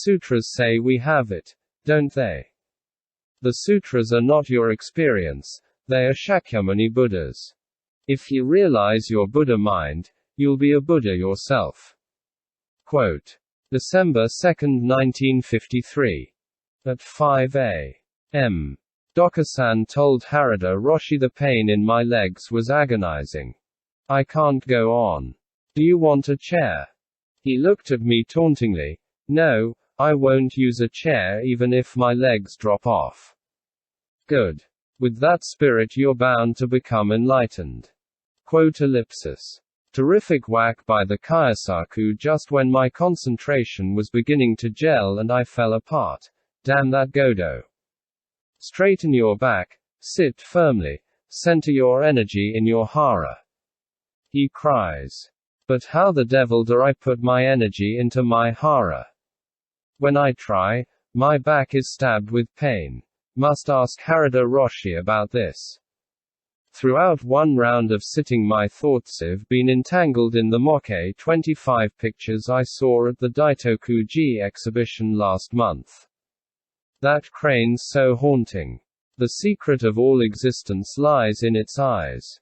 Sutras say we have it, don't they? The Sutras are not your experience, they are Shakyamuni Buddhas. If you realize your Buddha mind, you'll be a Buddha yourself. Quote. December 2, 1953. At 5 a.m. Dokusan told Harada-roshi the pain in my legs was agonizing. I can't go on. Do you want a chair? He looked at me tauntingly. No, I won't use a chair even if my legs drop off. Good. With that spirit you're bound to become enlightened. Quote ellipsis. Terrific whack by the Kyosaku just when my concentration was beginning to gel and I fell apart. Damn that Godo. Straighten your back, sit firmly, center your energy in your hara. He cries. But how the devil do I put my energy into my hara? When I try, my back is stabbed with pain. Must ask Harada-roshi about this. Throughout one round of sitting my thoughts have been entangled in the mokke 25 pictures I saw at the Daitoku-ji exhibition last month. That crane's so haunting. The secret of all existence lies in its eyes.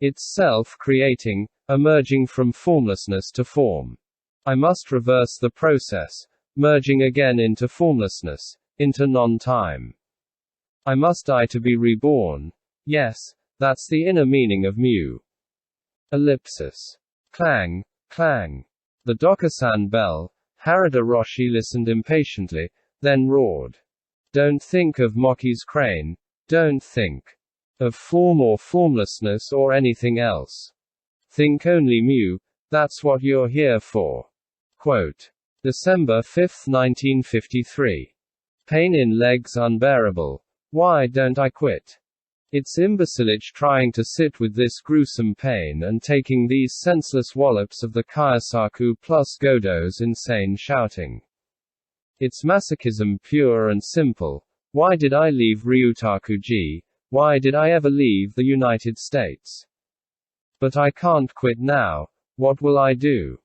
It's self-creating, emerging from formlessness to form. I must reverse the process, merging again into formlessness, into non-time. I must die to be reborn. Yes, that's the inner meaning of mu. Ellipsis. Clang, clang. The dokusan bell. Harada-roshi listened impatiently, then roared. Don't think of Moki's crane. Don't think of form or formlessness or anything else. Think only mu. That's what you're here for. Quote. December 5, 1953. Pain in legs unbearable. Why don't I quit? It's imbecilage trying to sit with this gruesome pain and taking these senseless wallops of the Kyosaku plus Godo's insane shouting. It's masochism pure and simple. Why did I leave Ryutaku-ji? Why did I ever leave the United States? But I can't quit now. What will I do?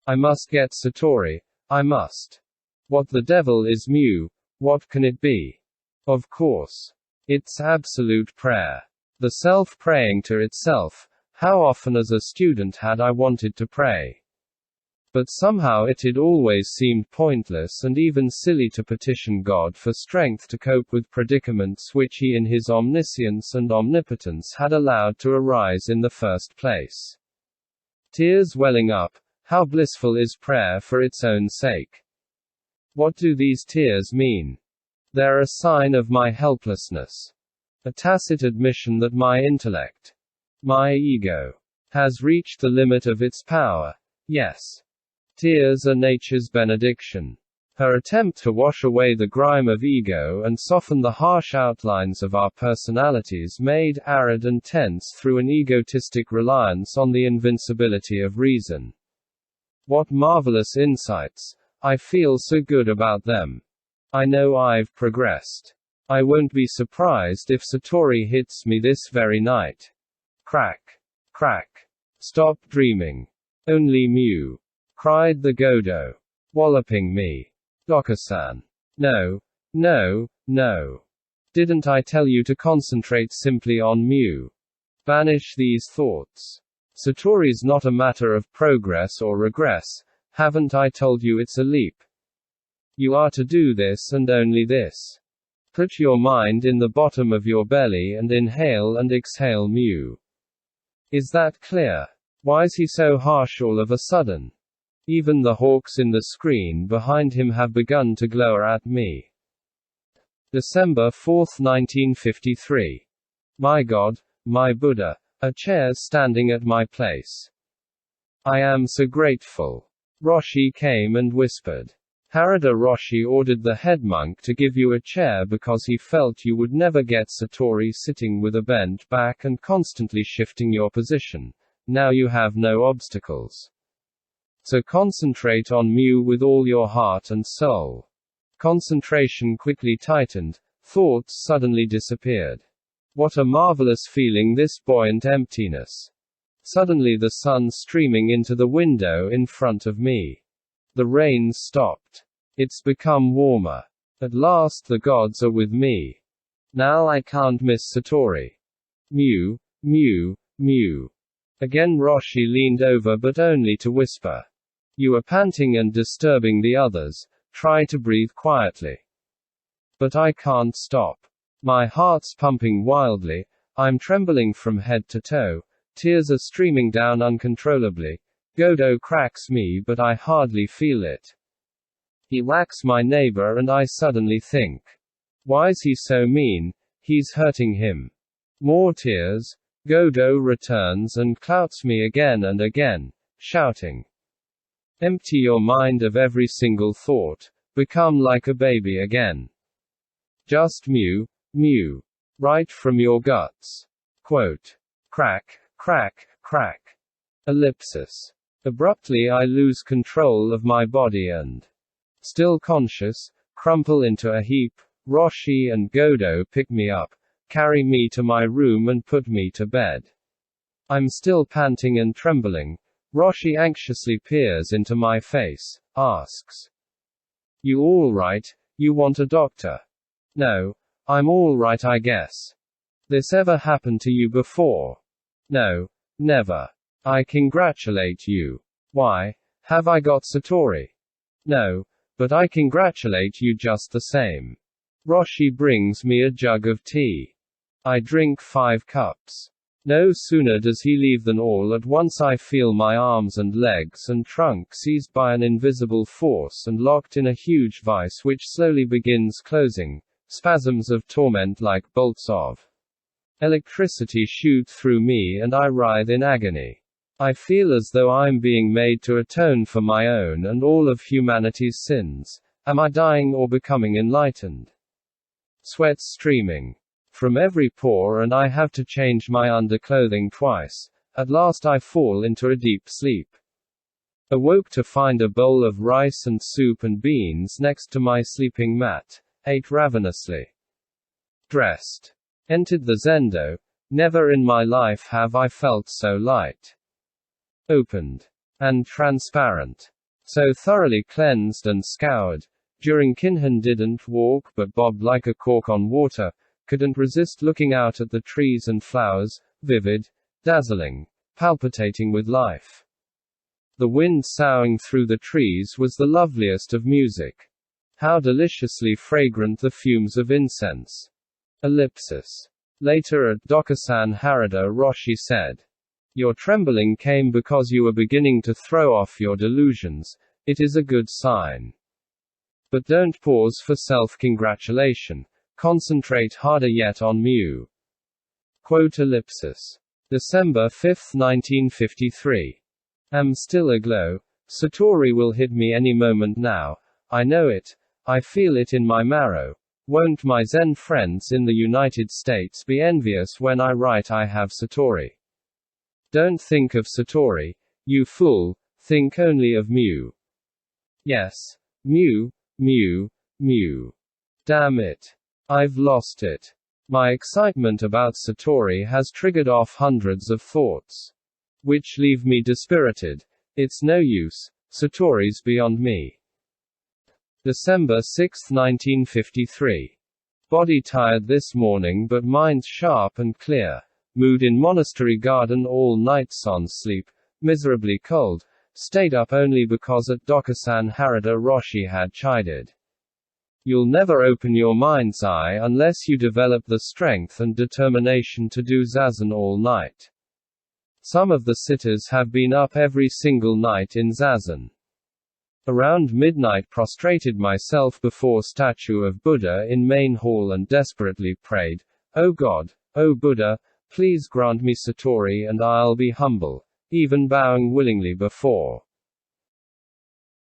I must get satori. I must. What the devil is mu? What can it be? Of course. It's absolute prayer. The self praying to itself. How often as a student had I wanted to pray? But somehow it had always seemed pointless and even silly to petition God for strength to cope with predicaments which He in His omniscience and omnipotence had allowed to arise in the first place. Tears welling up, how blissful is prayer for its own sake. What do these tears mean? They're a sign of my helplessness. A tacit admission that my intellect, my ego, has reached the limit of its power. Yes. Tears are nature's benediction. Her attempt to wash away the grime of ego and soften the harsh outlines of our personalities made arid and tense through an egotistic reliance on the invincibility of reason. What marvelous insights! I feel so good about them. I know I've progressed. I won't be surprised if satori hits me this very night. Crack. Crack. Stop dreaming. Only mu. Cried the Godo. Walloping me. Dokusan. No. No. No. Didn't I tell you to concentrate simply on mu? Banish these thoughts. Satori's not a matter of progress or regress. Haven't I told you it's a leap? You are to do this and only this. Put your mind in the bottom of your belly and inhale and exhale mu. Is that clear? Why's he so harsh all of a sudden? Even the hawks in the screen behind him have begun to glower at me. December 4, 1953. My God, my Buddha, a chair's standing at my place. I am so grateful. Roshi came and whispered. Harada-roshi ordered the head monk to give you a chair because he felt you would never get satori sitting with a bent back and constantly shifting your position. Now you have no obstacles. So concentrate on mu with all your heart and soul. Concentration quickly tightened, thoughts suddenly disappeared. What a marvelous feeling, this buoyant emptiness. Suddenly the sun streaming into the window in front of me. The rain stopped. It's become warmer. At last the gods are with me. Now I can't miss satori. Mew, mew, mew. Again Roshi leaned over but only to whisper. You are panting and disturbing the others. Try to breathe quietly. But I can't stop. My heart's pumping wildly. I'm trembling from head to toe. Tears are streaming down uncontrollably. Godo cracks me but I hardly feel it. He whacks my neighbor and I suddenly think. Why's he so mean? He's hurting him. More tears. Godo returns and clouts me again and again, shouting. Empty your mind of every single thought. Become like a baby again. Just mew, mew. Right from your guts. Quote. Crack, crack, crack. Ellipsis. Abruptly I lose control of my body and, still conscious, crumple into a heap. Roshi and Godo pick me up, carry me to my room and put me to bed. I'm still panting and trembling. Roshi anxiously peers into my face, asks. You all right? You want a doctor? No. I'm all right I guess. This ever happened to you before? No. Never. I congratulate you. Why? Have I got satori? No. But I congratulate you just the same. Roshi brings me a jug of tea. I drink 5 cups. No sooner does he leave than all at once I feel my arms and legs and trunk seized by an invisible force and locked in a huge vice which slowly begins closing. Spasms of torment like bolts of electricity shoot through me and I writhe in agony. I feel as though I'm being made to atone for my own and all of humanity's sins. Am I dying or becoming enlightened? Sweat's streaming from every pore and I have to change my underclothing twice. At last I fall into a deep sleep. Awoke to find a bowl of rice and soup and beans next to my sleeping mat. Ate ravenously. Dressed. Entered the zendo. Never in my life have I felt so light. Opened. And transparent. So thoroughly cleansed and scoured. During kinhin didn't walk but bobbed like a cork on water. Couldn't resist looking out at the trees and flowers, vivid, dazzling, palpitating with life. The wind soughing through the trees was the loveliest of music. How deliciously fragrant the fumes of incense. Ellipsis. Later at dokusan harada-roshi said. Your trembling came because you were beginning to throw off your delusions. It is a good sign. But don't pause for self-congratulation. Concentrate harder yet on mew. Quote ellipsis. December 5, 1953. Am still aglow. Satori will hit me any moment now. I know it. I feel it in my marrow. Won't my Zen friends in the United States be envious when I write I have satori? Don't think of satori, you fool. Think only of mew. Yes. Mew, mew, mew. Damn it. I've lost it. My excitement about satori has triggered off hundreds of thoughts. Which leave me dispirited. It's no use. Satori's beyond me. December 6, 1953. Body tired this morning but mind sharp and clear. Mood in monastery garden all night sans sleep. Miserably cold. Stayed up only because at dokusan harada-roshi had chided. You'll never open your mind's eye unless you develop the strength and determination to do zazen all night. Some of the sitters have been up every single night in zazen. Around midnight prostrated myself before statue of Buddha in main hall and desperately prayed, O God, O Buddha, please grant me satori and I'll be humble, even bowing willingly before